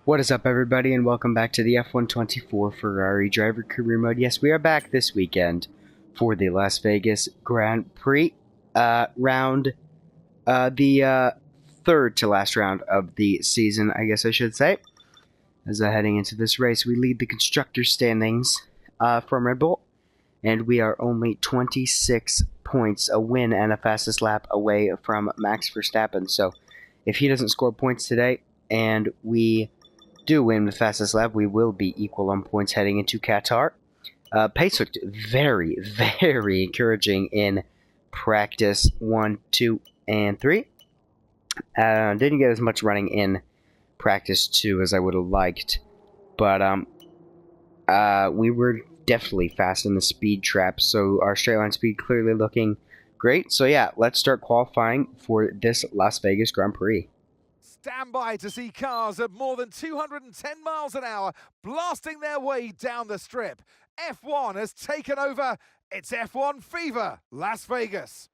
What is up, everybody, and welcome back to the F124 Ferrari Driver Career Mode. Yes, we are back this weekend for the Las Vegas Grand Prix round, the third to last round of the season, I guess I should say. As heading into this race, we lead the constructor standings from Red Bull, and we are only 26 points, a win and a fastest lap away from Max Verstappen. So, if he doesn't score points today, and we do win the fastest lap, we will be equal on points heading into Qatar. Pace looked very, very encouraging in practice 1, 2, and 3. Didn't get as much running in practice 2 as I would have liked, but we were definitely fast in the speed trap, so our straight line speed clearly looking great. So yeah, let's start qualifying for this Las Vegas Grand Prix. Stand by to see cars at more than 210 miles an hour blasting their way down the strip. F1 has taken over. It's F1 Fever, Las Vegas.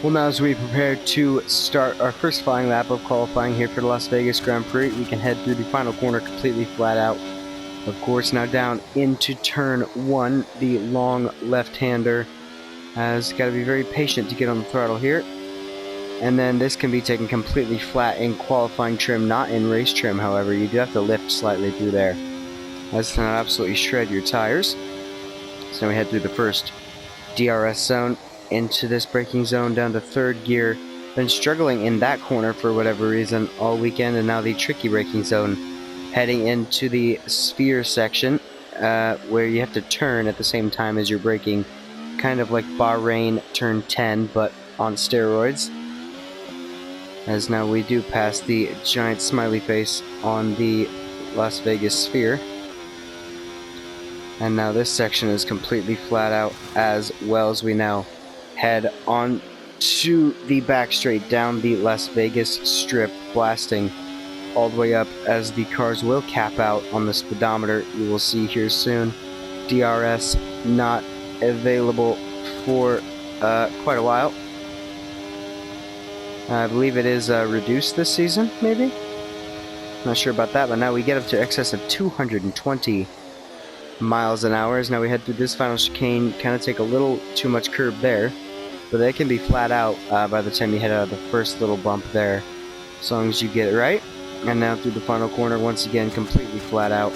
Well, now as we prepare to start our first flying lap of qualifying here for the Las Vegas Grand Prix, we can head through the final corner completely flat out. Of course, now down into turn 1, the long left-hander has got to be very patient to get on the throttle here. And then this can be taken completely flat in qualifying trim, not in race trim, however. You do have to lift slightly through there. That's not absolutely shred your tires. So now we head through the first DRS zone into this braking zone down to third gear. Been struggling in that corner for whatever reason all weekend, and now the tricky braking zone heading into the sphere section, where you have to turn at the same time as you're braking, kind of like Bahrain turn 10, but on steroids. As now we do pass the giant smiley face on the Las Vegas sphere. And now this section is completely flat out, as well as we now head on to the back straight down the Las Vegas strip, blasting all the way up as the cars will cap out on the speedometer. You will see here soon. DRS not available for quite a while. I believe it is reduced this season, maybe? Not sure about that, but now we get up to excess of 220 miles an hour. As now we head through this final chicane, kind of take a little too much curb there, but they can be flat out by the time you head out of the first little bump there, as long as you get it right. And now through the final corner, once again, completely flat out.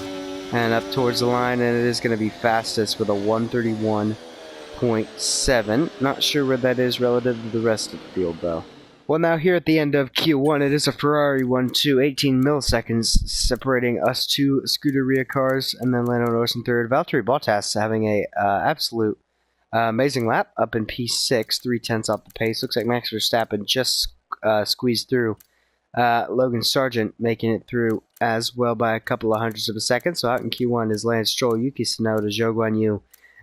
And up towards the line, and it is going to be fastest with a 131.7. Not sure where that is relative to the rest of the field, though. Well, now here at the end of Q1, it is a Ferrari 1-2, 18 milliseconds separating us two Scuderia cars, and then Lando Norris in third. Valtteri Bottas having a absolute amazing lap up in P6, 3/10 off the pace. Looks like Max Verstappen just squeezed through. Logan Sargent making it through as well by a couple of hundredths of a second. So out in Q1 is Lance Stroll, Yuki Tsunoda, Zhou Guanyu,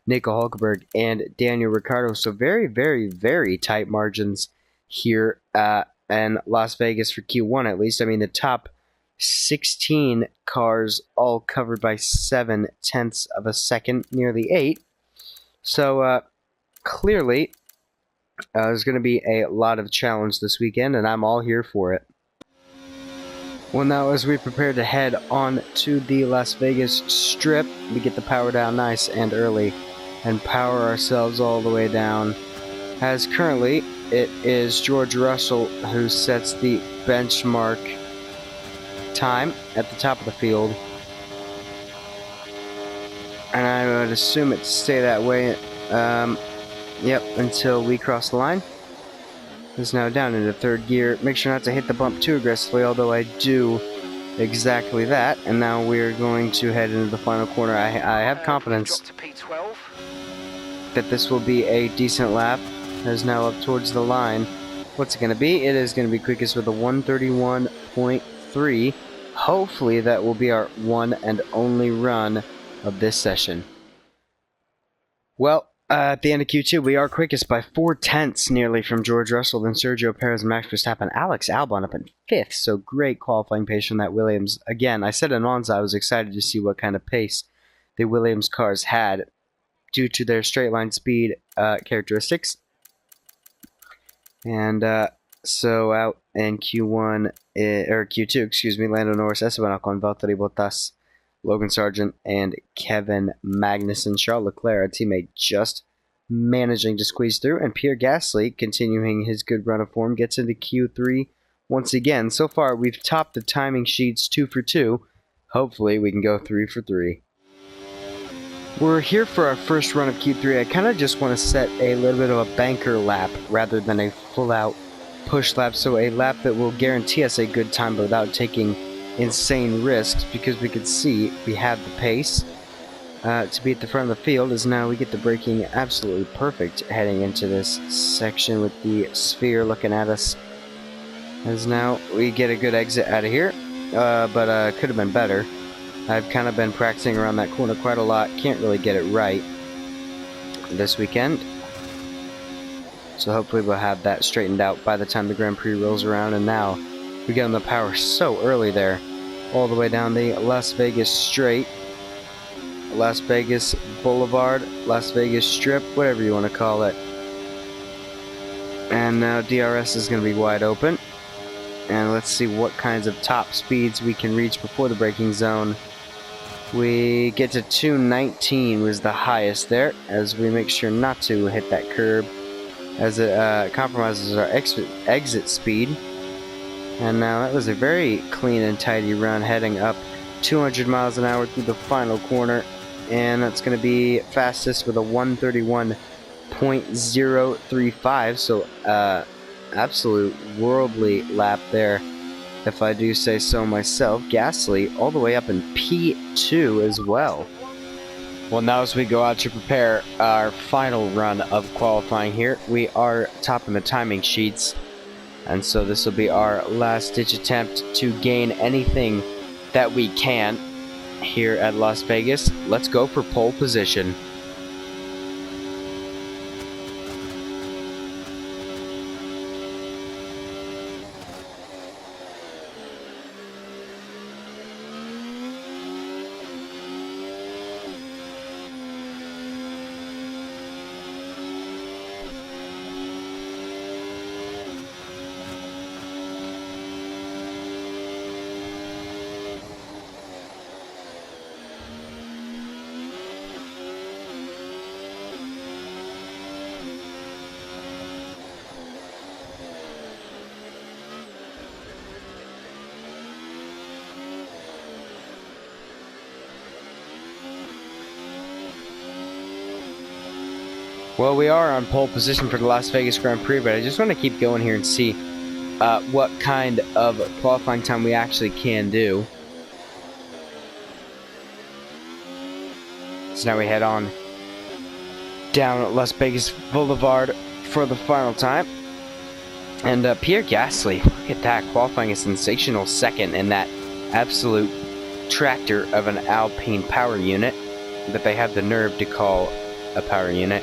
Nico Hulkenberg, and Daniel Ricciardo. So very, very, very tight margins here in Las Vegas for Q1 at least. I mean, the top 16 cars all covered by 7/10 of a second, nearly 8. So clearly there's going to be a lot of challenge this weekend, and I'm all here for it. Well, now as we prepare to head on to the Las Vegas Strip, we get the power down nice and early and power ourselves all the way down. As currently, it is George Russell who sets the benchmark time at the top of the field. And I would assume it to stay that way, yep, until we cross the line. Is now down into third gear. Make sure not to hit the bump too aggressively, although I do exactly that. And now we're going to head into the final corner. I have confidence that this will be a decent lap. As now up towards the line. What's it going to be? It is going to be quickest with a 131.3. Hopefully that will be our one and only run of this session. Well, at the end of Q2, we are quickest by 4/10 nearly from George Russell, then Sergio Perez and Max Verstappen. Alex Albon up in 5th, so great qualifying pace from that Williams. Again, I said in Monza I was excited to see what kind of pace the Williams cars had due to their straight line speed characteristics. And so out in Q1, or Q2, excuse me, Lando Norris, Esteban Ocon, Valtteri Bottas, Logan Sargent, and Kevin Magnussen. Charles Leclerc, a teammate, just managing to squeeze through. And Pierre Gasly, continuing his good run of form, gets into Q3 once again. So far, we've topped the timing sheets 2 for 2. Hopefully, we can go 3 for 3. We're here for our first run of Q3. I kind of just want to set a little bit of a banker lap rather than a full-out push lap, so a lap that will guarantee us a good time but without taking insane risks, because we can see we have the pace to be at the front of the field, as now we get the braking absolutely perfect heading into this section with the sphere looking at us, as now we get a good exit out of here, but could have been better. I've kind of been practicing around that corner quite a lot. Can't really get it right this weekend. So hopefully we'll have that straightened out by the time the Grand Prix rolls around. And now we get on the power so early there. All the way down the Las Vegas Straight. Las Vegas Boulevard. Las Vegas Strip. Whatever you want to call it. And now DRS is going to be wide open. And let's see what kinds of top speeds we can reach before the braking zone. We get to 219 was the highest there, as we make sure not to hit that curb, as it compromises our exit speed. And now that was a very clean and tidy run, heading up 200 miles an hour through the final corner, and that's going to be fastest with a 131.035, so absolute worldly lap there, if I do say so myself. Gasly all the way up in P2 as well. Well, now as we go out to prepare our final run of qualifying here, we are topping the timing sheets, and so this will be our last ditch attempt to gain anything that we can here at Las Vegas. Let's go for pole position. Well, we are on pole position for the Las Vegas Grand Prix, but I just want to keep going here and see what kind of qualifying time we actually can do. So now we head on down Las Vegas Boulevard for the final time. And Pierre Gasly, look at that, qualifying a sensational second in that absolute tractor of an Alpine power unit that they have the nerve to call a power unit.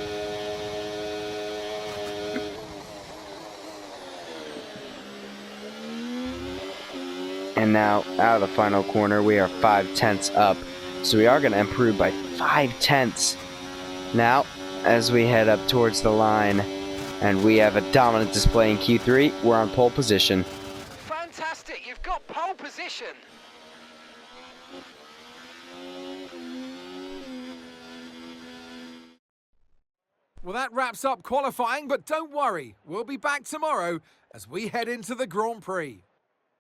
And now, out of the final corner, we are 5/10 up. So we are going to improve by 5/10 now as we head up towards the line. And we have a dominant display in Q3. We're on pole position. Fantastic, you've got pole position. Well, that wraps up qualifying, but don't worry, we'll be back tomorrow as we head into the Grand Prix.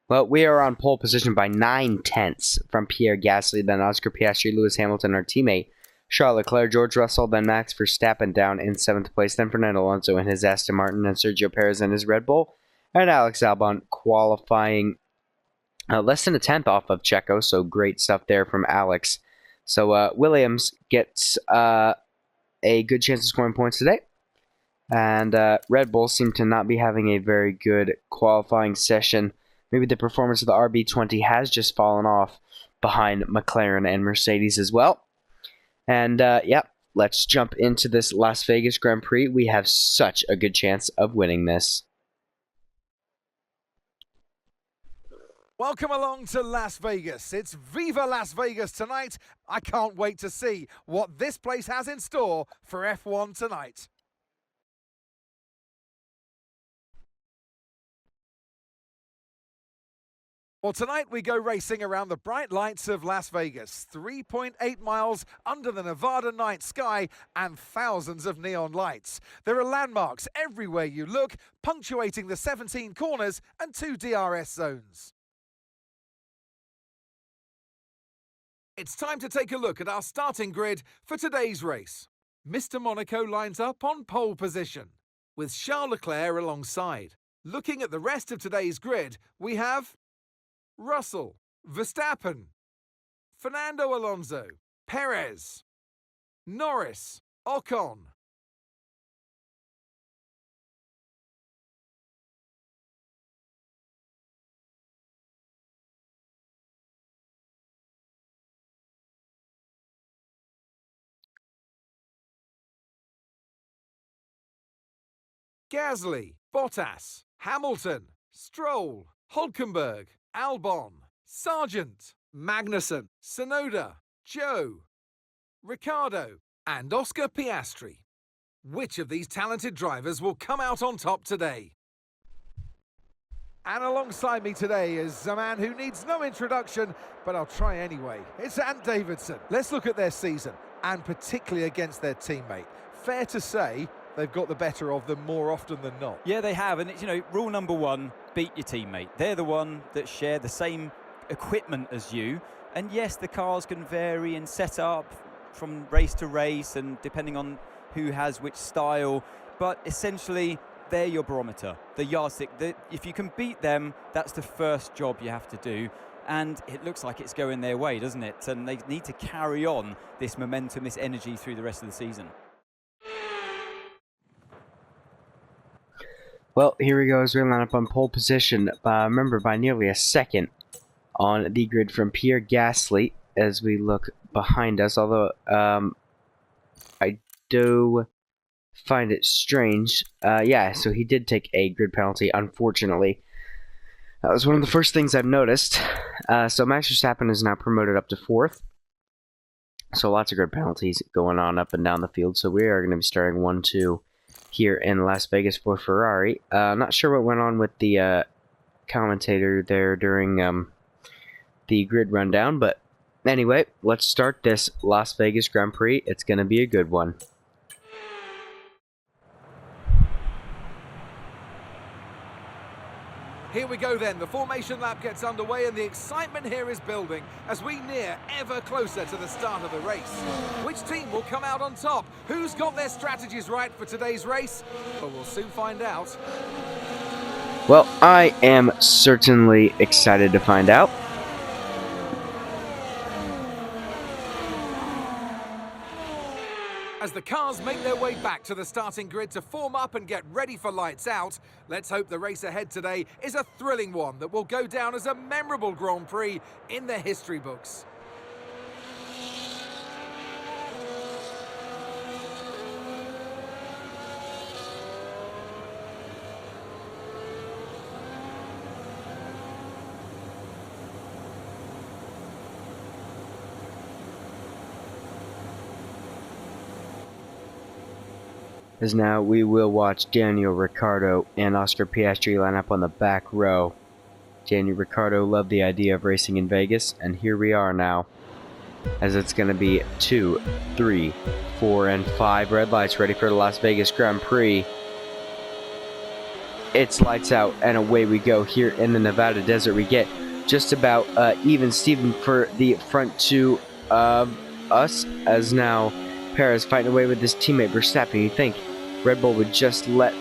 Well, we are on pole position by 9/10 from Pierre Gasly, then Oscar Piastri, Lewis Hamilton, our teammate, Charles Leclerc, George Russell, then Max Verstappen down in 7th place, then Fernando Alonso in his Aston Martin, and Sergio Perez in his Red Bull, and Alex Albon qualifying less than a tenth off of Checo, so great stuff there from Alex. So Williams gets a good chance of scoring points today, and Red Bull seem to not be having a very good qualifying session. Maybe the performance of the RB20 has just fallen off behind McLaren and Mercedes as well. And, yep, let's jump into this Las Vegas Grand Prix. We have such a good chance of winning this. Welcome along to Las Vegas. It's Viva Las Vegas tonight. I can't wait to see what this place has in store for F1 tonight. Well, tonight we go racing around the bright lights of Las Vegas, 3.8 miles under the Nevada night sky and thousands of neon lights. There are landmarks everywhere you look, punctuating the 17 corners and 2 DRS zones. It's time to take a look at our starting grid for today's race. Mr. Monaco lines up on pole position, with Charles Leclerc alongside. Looking at the rest of today's grid, we have Russell, Verstappen, Fernando Alonso, Perez, Norris, Ocon, Gasly, Bottas, Hamilton, Stroll, Hulkenberg, Albon, Sargent, Magnussen, Tsunoda, Joe, Ricciardo, and Oscar Piastri. Which of these talented drivers will come out on top today? And alongside me today is a man who needs no introduction, but I'll try anyway. It's Ant Davidson. Let's look at their season, and particularly against their teammate. Fair to say, they've got the better of them more often than not. Yeah, they have, and it's, rule number one, beat your teammate. They're the one that share the same equipment as you, and yes, the cars can vary in setup from race to race and depending on who has which style, but essentially they're your barometer, the yardstick. If you can beat them, that's the first job you have to do, and it looks like it's going their way, doesn't it? And they need to carry on this momentum, this energy through the rest of the season. Well, here we go as we line up on pole position, remember, by nearly a second on the grid from Pierre Gasly as we look behind us, although I do find it strange. Yeah, so he did take a grid penalty, unfortunately. That was one of the first things I've noticed. So Max Verstappen is now promoted up to 4th. So lots of grid penalties going on up and down the field, so we are going to be starting 1-2 here in Las Vegas for Ferrari. I'm not sure what went on with the commentator there during the grid rundown, but anyway, let's start this Las Vegas Grand Prix. It's going to be a good one. Here we go then, the formation lap gets underway and the excitement here is building as we near ever closer to the start of the race. Which team will come out on top? Who's got their strategies right for today's race? Well, we'll soon find out. Well, I am certainly excited to find out. As the cars make their way back to the starting grid to form up and get ready for lights out, let's hope the race ahead today is a thrilling one that will go down as a memorable Grand Prix in the history books. As now we will watch Daniel Ricciardo and Oscar Piastri line up on the back row. Daniel Ricciardo loved the idea of racing in Vegas, and here we are now. As it's going to be 2, 3, 4, and 5 red lights ready for the Las Vegas Grand Prix. It's lights out, and away we go here in the Nevada desert. We get just about even Steven for the front two of us, as now Perez fighting away with his teammate Verstappen. You think Red Bull would just let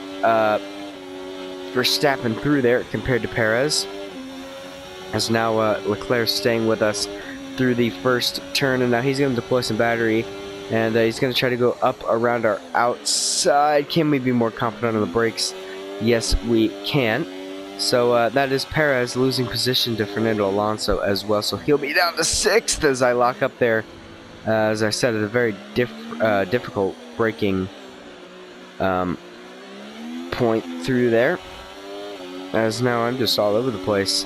Verstappen through there compared to Perez, as now Leclerc staying with us through the first turn, and now he's going to deploy some battery, and he's going to try to go up around our outside. Can we be more confident on the brakes? Yes, we can. So that is Perez losing position to Fernando Alonso as well, so he'll be down to 6th as I lock up there. As I said, at a very difficult braking point through there, as now I'm just all over the place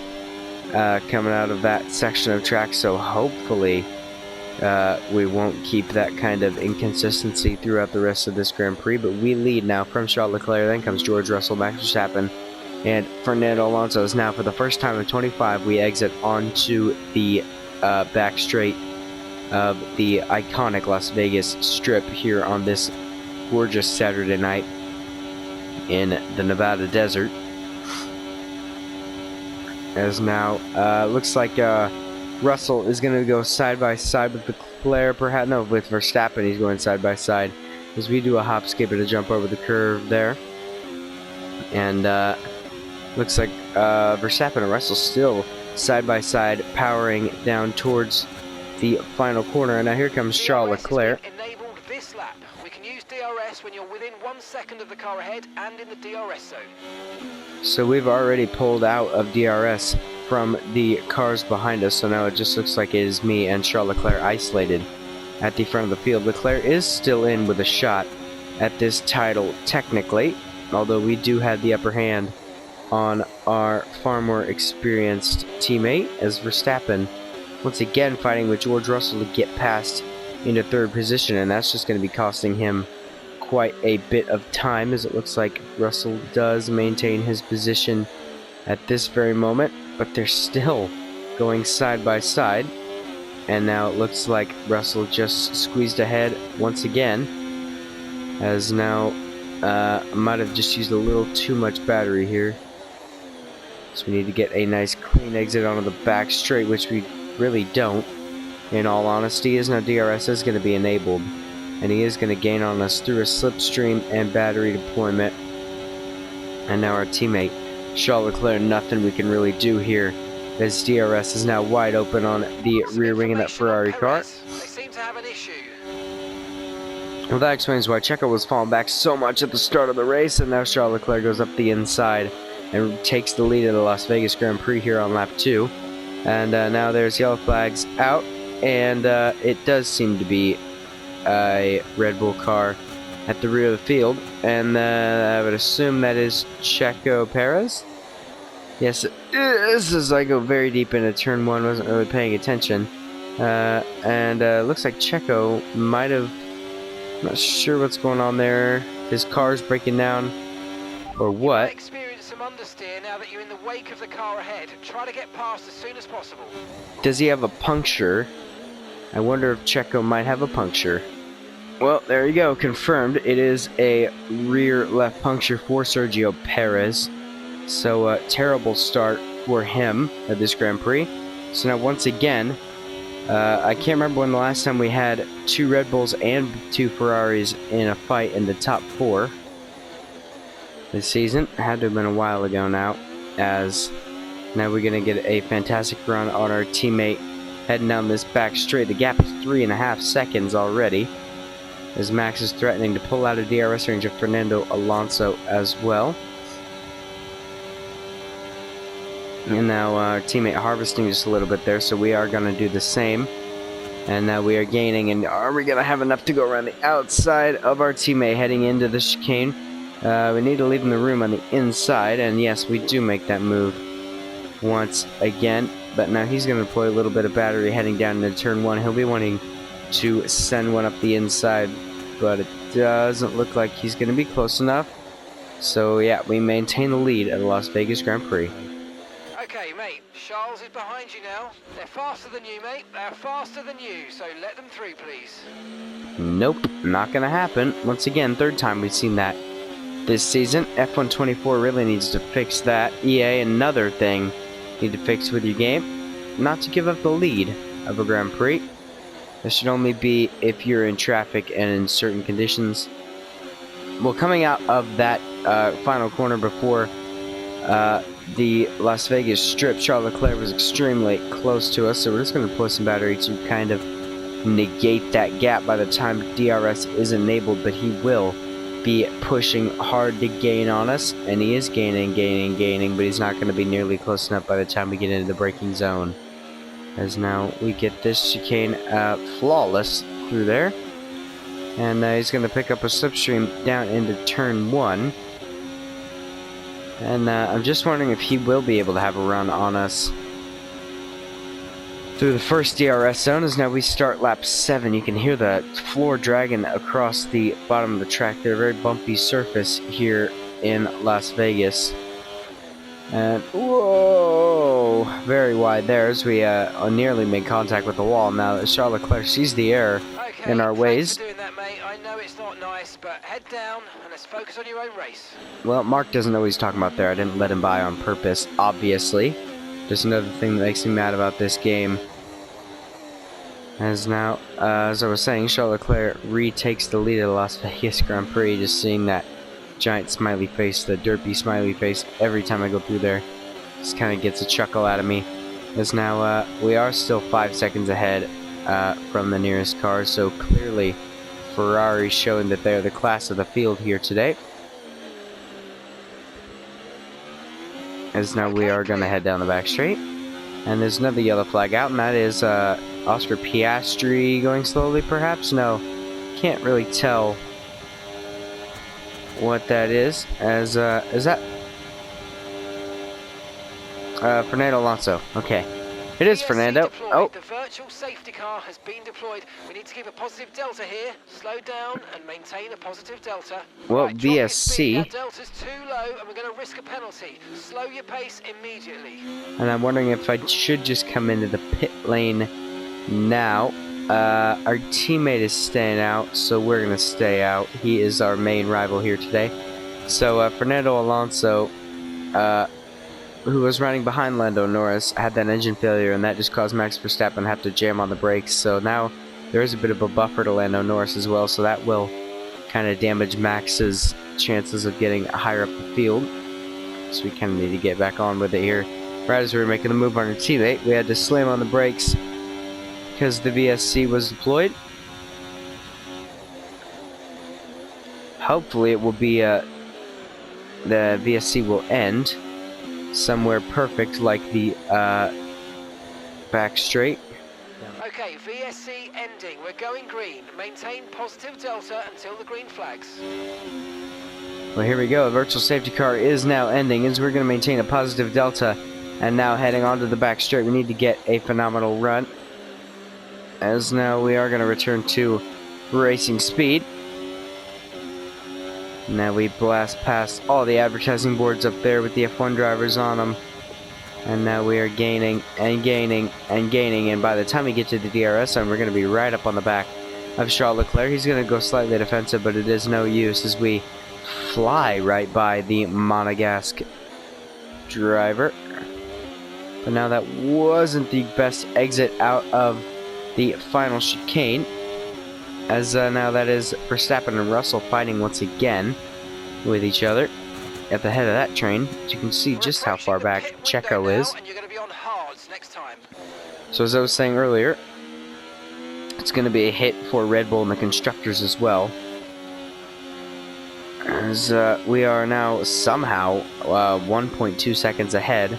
coming out of that section of track, so hopefully we won't keep that kind of inconsistency throughout the rest of this Grand Prix. But we lead now from Charles Leclerc, then comes George Russell, Max Verstappen, And Fernando Alonso is now, for the first time in 25, we exit onto the back straight of the iconic Las Vegas Strip here on this gorgeous Saturday night in the Nevada desert. As now, looks like Russell is going to go side by side with Leclerc, perhaps. No, with Verstappen, he's going side by side as we do a hop, skip, and a jump over the curve there. And looks like Verstappen and Russell still side by side, powering down towards the final corner. And now here comes Charles Leclerc. Enabled this lap. We can use DRS when you're within 1 second of the car ahead and in the DRS zone. So we've already pulled out of DRS from the cars behind us, so now it just looks like it is me and Charles Leclerc isolated at the front of the field. Leclerc is still in with a shot at this title technically, although we do have the upper hand on our far more experienced teammate, as Verstappen once again fighting with George Russell to get past into third position, and that's just going to be costing him quite a bit of time, as it looks like Russell does maintain his position at this very moment, but they're still going side by side. And now it looks like Russell just squeezed ahead once again, as now might have just used a little too much battery here. So we need to get a nice clean exit onto the back straight, which we really don't, in all honesty, as now DRS is going to be enabled, and he is going to gain on us through a slipstream and battery deployment. And now our teammate Charles Leclerc, nothing we can really do here, as DRS is now wide open on the rear wing of that Ferrari car. They seem to have an issue. Well, that explains why Checo was falling back so much at the start of the race, and now Charles Leclerc goes up the inside and takes the lead of the Las Vegas Grand Prix here on lap 2. And now there's yellow flags out, and it does seem to be a Red Bull car at the rear of the field, and I would assume that is Checo Perez. Yes, it is, as I go very deep into turn 1, wasn't really paying attention. And looks like Checo might have, not sure what's going on there. His car's breaking down, or what. Experience some understeer now that you're in the wake of the car ahead. Try to get past as soon as possible. Does he have a puncture? I wonder if Checo might have a puncture. Well, there you go, confirmed. It is a rear left puncture for Sergio Perez. So, terrible start for him at this Grand Prix. So now, once again, I can't remember when the last time we had 2 Red Bulls and 2 Ferraris in a fight in the top 4 this season. It had to have been a while ago now, as now we're going to get a fantastic run on our teammate heading down this back straight. The gap is 3.5 seconds already, as Max is threatening to pull out of DRS range of Fernando Alonso as well. And now our teammate harvesting just a little bit there, so we are going to do the same. And now we are gaining, and are we going to have enough to go around the outside of our teammate heading into the chicane? We need to leave him the room on the inside, and yes, we do make that move once again. But now he's going to deploy a little bit of battery heading down into turn 1. He'll be wanting to send one up the inside, but it doesn't look like he's going to be close enough. So yeah, we maintain the lead at the Las Vegas Grand Prix. Okay, mate, Charles is behind you now. They're faster than you, mate. They're faster than you, so let them through, please. Nope, not going to happen. Once again, third time we've seen that this season. F124 really needs to fix that. EA, another thing you need to fix with your game. Not to give up the lead of a Grand Prix. This should only be if you're in traffic and in certain conditions. Well, coming out of that final corner before the Las Vegas Strip, Charles Leclerc was extremely close to us, so we're just going to deploy some battery to kind of negate that gap by the time DRS is enabled, but he will be pushing hard to gain on us, and he is gaining, but he's not going to be nearly close enough by the time we get into the braking zone. As now we get this chicane flawless through there, and he's going to pick up a slipstream down into turn 1. And I'm just wondering if he will be able to have a run on us through the first DRS zone, as now we start lap 7. You can hear the floor dragging across the bottom of the track there. Very bumpy surface here in Las Vegas. And whoa, very wide there as we nearly made contact with the wall. Now that Charles Leclerc sees the error Okay, in our ways. thanks for doing that, mate. I know it's not nice, but head down and let's focus on your own race. Well, Mark doesn't know what he's talking about there. I didn't let him by on purpose, obviously. Just another thing that makes me mad about this game. As now, as I was saying, Charles Leclerc retakes the lead of the Las Vegas Grand Prix. Just seeing that giant smiley face, the derpy smiley face, every time I go through there, just kind of gets a chuckle out of me. As now, we are still 5 seconds ahead from the nearest car, so clearly Ferrari showing that they're the class of the field here today. As now we are going to head down the back straight. And there's another yellow flag out, and that is Oscar Piastri going slowly, perhaps? No, can't really tell what that is. As is that Fernando Alonso? Okay, it is Fernando. Deployed. Oh, The virtual safety car has been deployed. We need to keep a positive delta here. Slow down and maintain a positive delta. well, Right, drop your VSC. speed. That delta's too low, and we're going to risk a penalty. Slow your pace immediately. And I'm wondering if I should just come into the pit lane now. Our teammate is staying out, so we're going to stay out. He is our main rival here today. So Fernando Alonso, who was running behind Lando Norris, had that engine failure, and that just caused Max Verstappen to have to jam on the brakes. So now there is a bit of a buffer to Lando Norris as well, so that will kind of damage Max's chances of getting higher up the field. So we kind of need to get back on with it here. Right as we were making the move on our teammate, we had to slam on the brakes because the VSC was deployed. Hopefully it will be, the VSC will end somewhere perfect like the back straight. Okay, VSC ending. We're going green. Maintain positive delta until the green flags. Well, here we go. The virtual safety car is now ending as we're going to maintain a positive delta. And now heading onto the back straight, we need to get a phenomenal run. As now we are going to return to racing speed. Now we blast past all the advertising boards up there with the F1 drivers on them. And now we are gaining and gaining and gaining. And by the time we get to the DRS zone, we're going to be right up on the back of Charles Leclerc. He's going to go slightly defensive, but it is no use as we fly right by the Monegasque driver. But now that wasn't the best exit out of the final chicane. As now that is Verstappen and Russell fighting once again with each other at the head of that train. As you can see just how far back Checo is. And you're going to be on hards next time. So as I was saying earlier, it's going to be a hit for Red Bull and the constructors as well. As we are now somehow 1.2 seconds ahead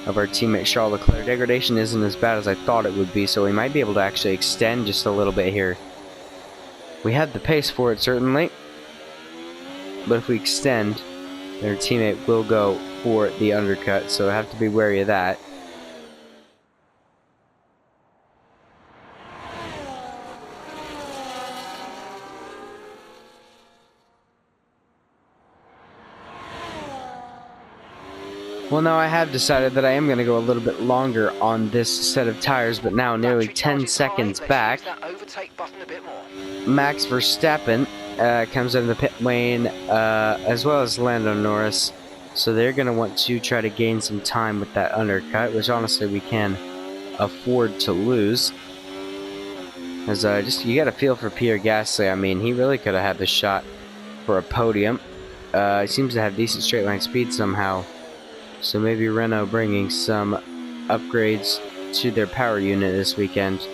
of our teammate Charles Leclerc. Degradation isn't as bad as I thought it would be, so we might be able to actually extend just a little bit here. We have the pace for it, certainly. But if we extend, their teammate will go for the undercut, so I have to be wary of that. Well, now I have decided that I am going to go a little bit longer on this set of tires, but now nearly 10 seconds back, Max Verstappen comes into the pit lane, as well as Lando Norris, so they're going to want to try to gain some time with that undercut, which honestly we can afford to lose. As you got to feel for Pierre Gasly. I mean, he really could have had the shot for a podium. He seems to have decent straight line speed somehow. So maybe Renault bringing some upgrades to their power unit this weekend.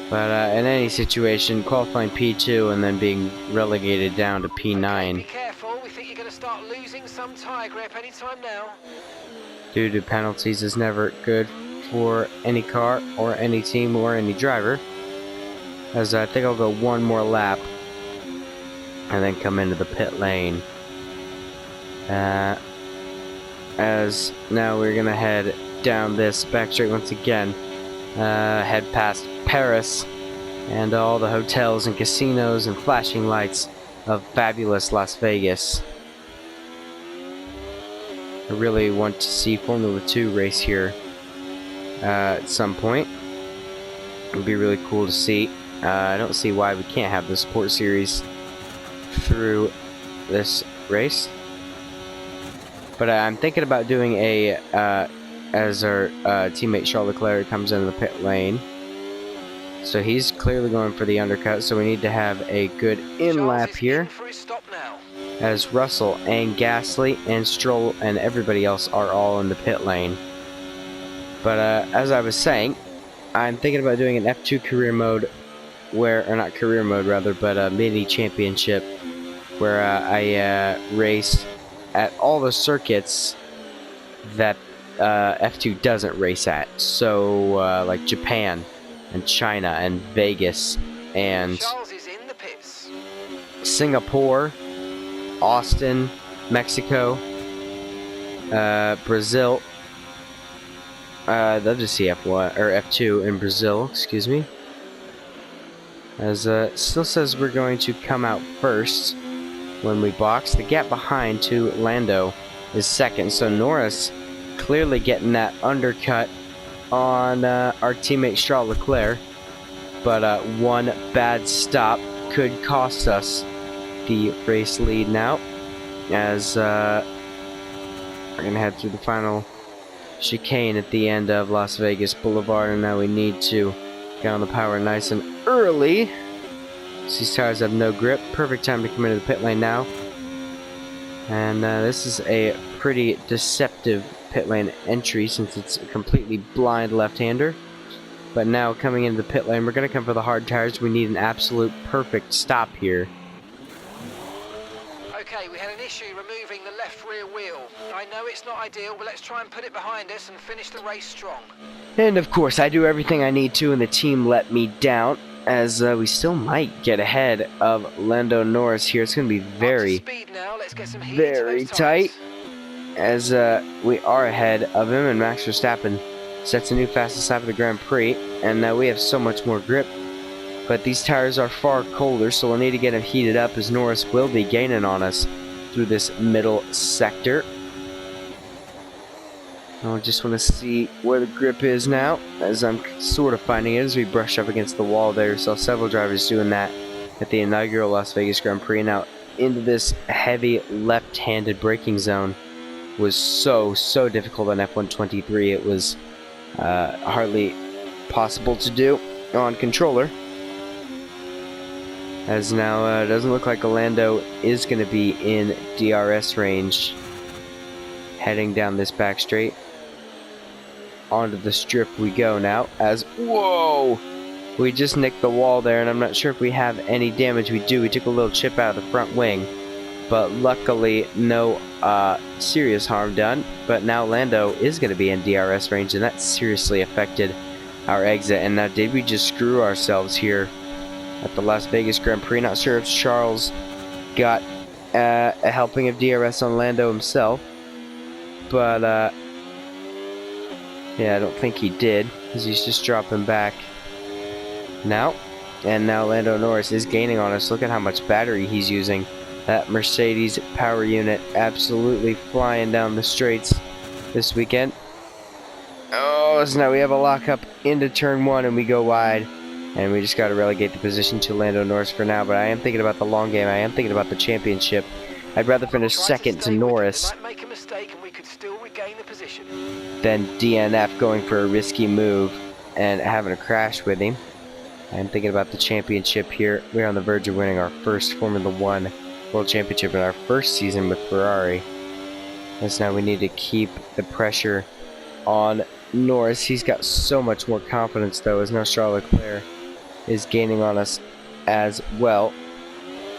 But in any situation, qualifying P2 and then being relegated down to P9. Okay, be careful, we think you're going to start losing some tyre grip anytime now. Due to penalties is never good for any car or any team or any driver. As I think I'll go one more lap and then come into the pit lane. As now we're gonna head down this back straight once again, head past Paris and all the hotels and casinos and flashing lights of fabulous Las Vegas. I really want to see Formula 2 race here at some point. It would be really cool to see. I don't see why we can't have the Sport Series through this race. But I'm thinking about doing a, as our teammate Charles Leclerc comes into the pit lane. So he's clearly going for the undercut, so we need to have a good in-lap here. In for his stop now. As Russell and Gasly and Stroll and everybody else are all in the pit lane. But as I was saying, I'm thinking about doing an F2 career mode, or not career mode rather, but a mini championship, where I race at all the circuits that F2 doesn't race at. So like Japan and China and Vegas and Charles is in the pits. Singapore, Austin, Mexico, Brazil. I'd love to see F1 or F2 in Brazil, excuse me. As it still says we're going to come out first when we box. The gap behind to Lando is second, so Norris clearly getting that undercut on our teammate Charles Leclerc. But one bad stop could cost us the race lead now, as we're going to head through the final chicane at the end of Las Vegas Boulevard, and now we need to get on the power nice and early. These tires have no grip. Perfect time to come into the pit lane now. And this is a pretty deceptive pit lane entry since it's a completely blind left-hander. But now coming into the pit lane, we're going to come for the hard tires. We need an absolute perfect stop here. Okay, we had an issue removing the left rear wheel. I know it's not ideal, but let's try and put it behind us and finish the race strong. And of course, I do everything I need to, and the team let me down, as we still might get ahead of Lando Norris here. It's going to be very, very tight, as we are ahead of him, and Max Verstappen sets a new fastest lap of the Grand Prix, and we have so much more grip. But these tires are far colder, so we'll need to get them heated up, as Norris will be gaining on us through this middle sector. I just want to see where the grip is now, as I'm sort of finding it as we brush up against the wall there. Saw several drivers doing that at the inaugural Las Vegas Grand Prix. Now into this heavy left-handed braking zone was so difficult on F123. It was hardly possible to do on controller. As now it doesn't look like Lando is going to be in DRS range heading down this back straight. Onto the strip we go now, as whoa, we just nicked the wall there, and I'm not sure if we have any damage. We do. We took a little chip out of the front wing, but luckily no serious harm done. But now Lando is going to be in DRS range, and that seriously affected our exit. And now did we just screw ourselves here at the Las Vegas Grand Prix? Not sure if Charles got a helping of DRS on Lando himself, but yeah, I don't think he did, because he's just dropping back now. And now Lando Norris is gaining on us. Look at how much battery he's using. That Mercedes power unit absolutely flying down the straights this weekend. Oh, so now we have a lockup into turn one, and we go wide. And we just got to relegate the position to Lando Norris for now. But I am thinking about the long game. I am thinking about the championship. I'd rather finish second to Norris than DNF going for a risky move and having a crash with him. I'm thinking about the championship here. We're on the verge of winning our first Formula 1 World Championship in our first season with Ferrari. As now we need to keep the pressure on Norris. He's got so much more confidence though, as now Charles Leclerc is gaining on us as well.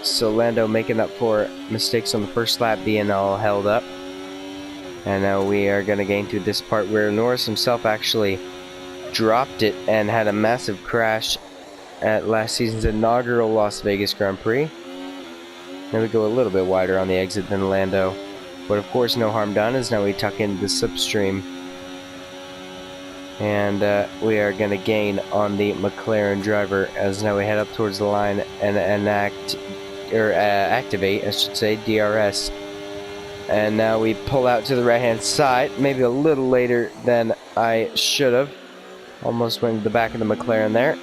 So Lando making up for mistakes on the first lap being all held up. And now we are going to gain through this part where Norris himself actually dropped it and had a massive crash at last season's inaugural Las Vegas Grand Prix. Now we go a little bit wider on the exit than Lando. But of course no harm done, as now we tuck into the slipstream. And we are going to gain on the McLaren driver, as now we head up towards the line and activate, I should say, DRS. And now we pull out to the right-hand side, maybe a little later than I should have. Almost went to the back of the McLaren there.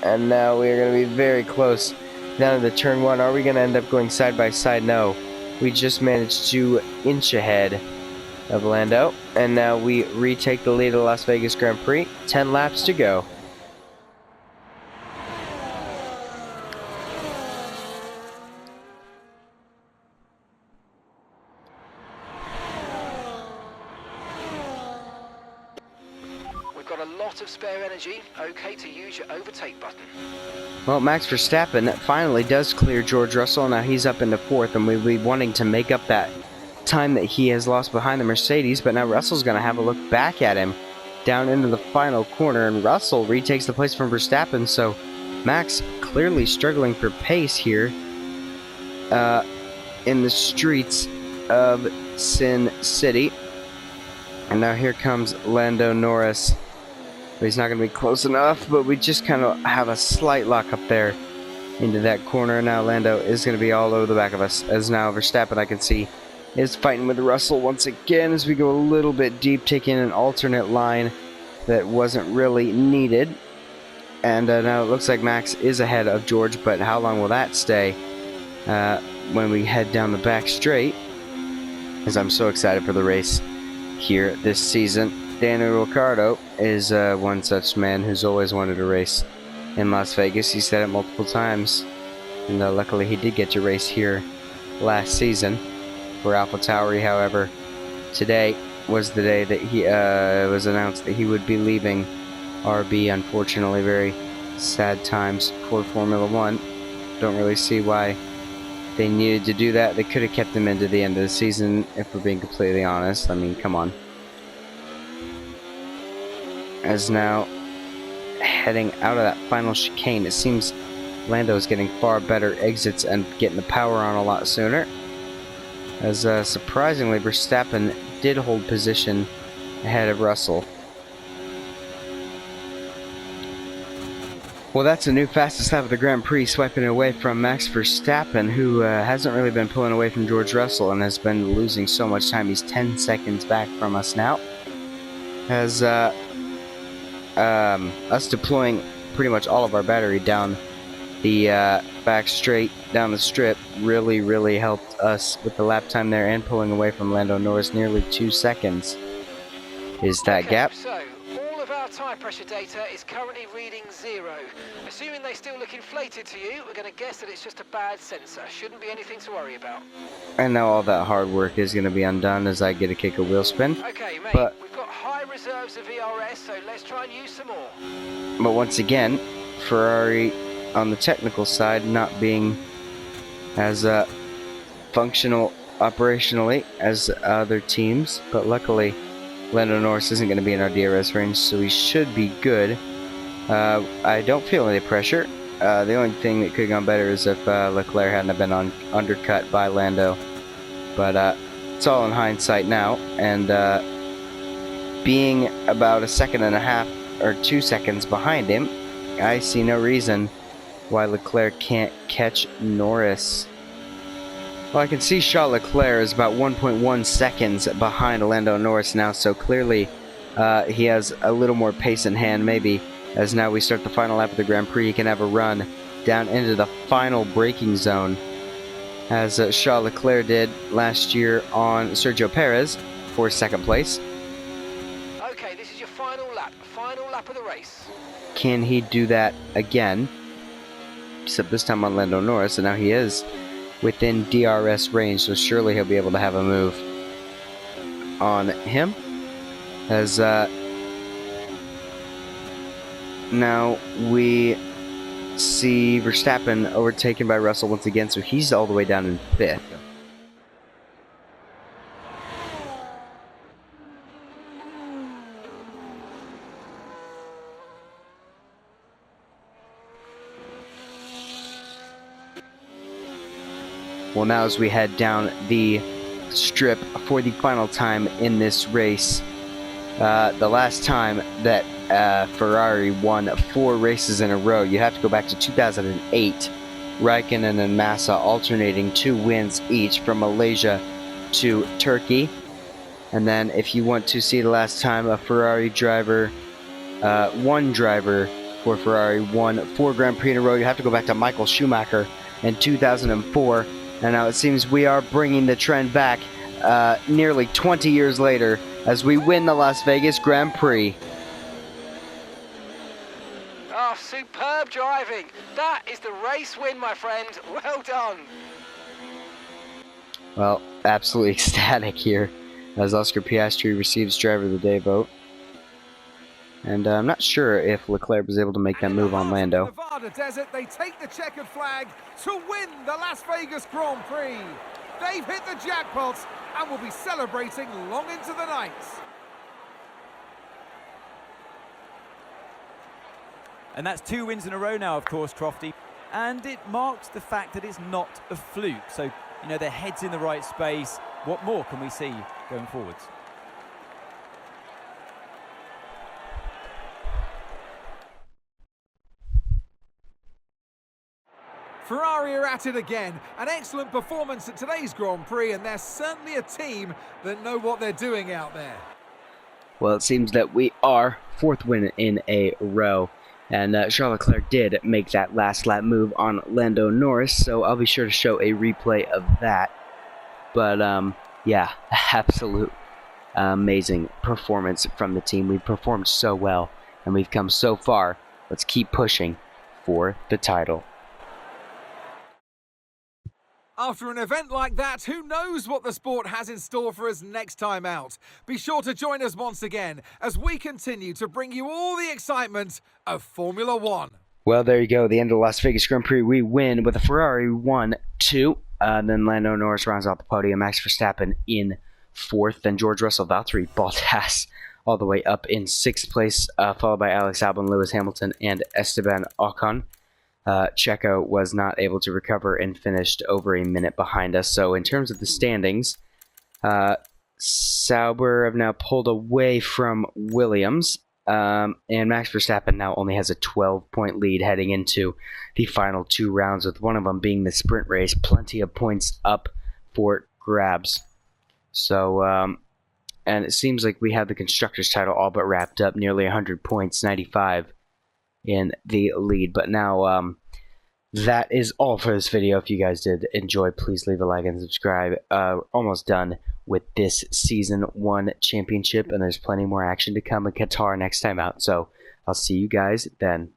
And now we're going to be very close down to the turn 1. Are we going to end up going side by side? No. We just managed to inch ahead of Lando. And now we retake the lead of the Las Vegas Grand Prix. 10 laps to go. Got a lot of spare energy. Okay to use your overtake button. Well, Max Verstappen finally does clear George Russell. Now he's up into 4th, and we'll be wanting to make up that time that he has lost behind the Mercedes. But now Russell's going to have a look back at him down into the final corner, and Russell retakes the place from Verstappen. So Max clearly struggling for pace here in the streets of Sin City. And now here comes Lando Norris. But he's not going to be close enough, but we just kind of have a slight lock up there into that corner. Now Lando is going to be all over the back of us, as now Verstappen, I can see, is fighting with Russell once again as we go a little bit deep, taking an alternate line that wasn't really needed. And now it looks like Max is ahead of George, but how long will that stay when we head down the back straight? As I'm so excited for the race here this season. Daniel Ricciardo is one such man who's always wanted to race in Las Vegas. He said it multiple times, and luckily he did get to race here last season for AlphaTauri. However, today was the day that he was announced that he would be leaving RB. Unfortunately, very sad times for Formula One. Don't really see why they needed to do that. They could have kept him into the end of the season, if we're being completely honest. I mean, come on. As now heading out of that final chicane, it seems Lando is getting far better exits and getting the power on a lot sooner. As surprisingly, Verstappen did hold position ahead of Russell. Well, that's a new fastest lap of the Grand Prix, swiping it away from Max Verstappen, who hasn't really been pulling away from George Russell and has been losing so much time. He's 10 seconds back from us now. As us deploying pretty much all of our battery down the back straight down the strip really helped us with the lap time there, and pulling away from Lando Norris. Nearly 2 seconds is that gap. So all of our tyre pressure data is currently reading 0. Assuming they still look inflated to you, we're going to guess that it's just a bad sensor. Shouldn't be anything to worry about. And now all that hard work is going to be undone as I get a kick of wheel spin. Okay, mate, but we've got high reserves of ERS, so let's try and use some more. But once again, Ferrari on the technical side not being as functional operationally as other teams, but luckily Lando Norris isn't going to be in our DRS range, so we should be good. I don't feel any pressure. The only thing that could have gone better is if Leclerc hadn't been undercut by Lando. But it's all in hindsight now, and being about a second and a half or 2 seconds behind him, I see no reason why Leclerc can't catch Norris. Well, I can see Charles Leclerc is about 1.1 seconds behind Lando Norris now, so clearly he has a little more pace in hand, maybe, as now we start the final lap of the Grand Prix. He can have a run down into the final braking zone, as Charles Leclerc did last year on Sergio Perez for second place. Okay, this is your final lap of the race. Can he do that again? Except this time on Lando Norris, and now he is within DRS range, so surely he'll be able to have a move on him. As now we see Verstappen overtaken by Russell once again, so he's all the way down in 5th. Well, now as we head down the strip for the final time in this race, the last time that Ferrari won 4 races in a row, you have to go back to 2008. Raikkonen and Massa alternating 2 wins each from Malaysia to Turkey. And then if you want to see the last time a Ferrari driver, one driver for Ferrari won 4 Grand Prix in a row, you have to go back to Michael Schumacher in 2004. And now it seems we are bringing the trend back nearly 20 years later as we win the Las Vegas Grand Prix. Oh, superb driving. That is the race win, my friend. Well done. Well, absolutely ecstatic here as Oscar Piastri receives Driver of the Day vote. And I'm not sure if Leclerc was able to make that move on Lando. Nevada desert, they take the checkered flag to win the Las Vegas Grand Prix. They've hit the jackpot and will be celebrating long into the night. And that's 2 wins in a row now, of course, Crofty. And it marks the fact that it's not a fluke. So, you know, their head's in the right space. What more can we see going forwards? Ferrari are at it again. An excellent performance at today's Grand Prix, and they're certainly a team that know what they're doing out there. Well, it seems that we are 4th win in a row. And Charles Leclerc did make that last lap move on Lando Norris, so I'll be sure to show a replay of that. But, yeah, absolute amazing performance from the team. We've performed so well, and we've come so far. Let's keep pushing for the title. After an event like that, who knows what the sport has in store for us next time out? Be sure to join us once again as we continue to bring you all the excitement of Formula One. Well, there you go. The end of the Las Vegas Grand Prix. We win with a Ferrari 1-2. Then Lando Norris rounds out the podium. Max Verstappen in 4th. Then George Russell, Valtteri Bottas all the way up in 6th place, followed by Alex Albon, Lewis Hamilton, and Esteban Ocon. Checo was not able to recover and finished over a minute behind us. So in terms of the standings, Sauber have now pulled away from Williams, and Max Verstappen now only has a 12-point lead heading into the final 2 rounds, with one of them being the sprint race. Plenty of points up for grabs. So, and it seems like we have the Constructors' title all but wrapped up, nearly 100 points, 95 in the lead. But now that is all for this video. If you guys did enjoy, please leave a like and subscribe. Almost done with this season 1 championship, and there's plenty more action to come in Qatar next time out. So I'll see you guys then.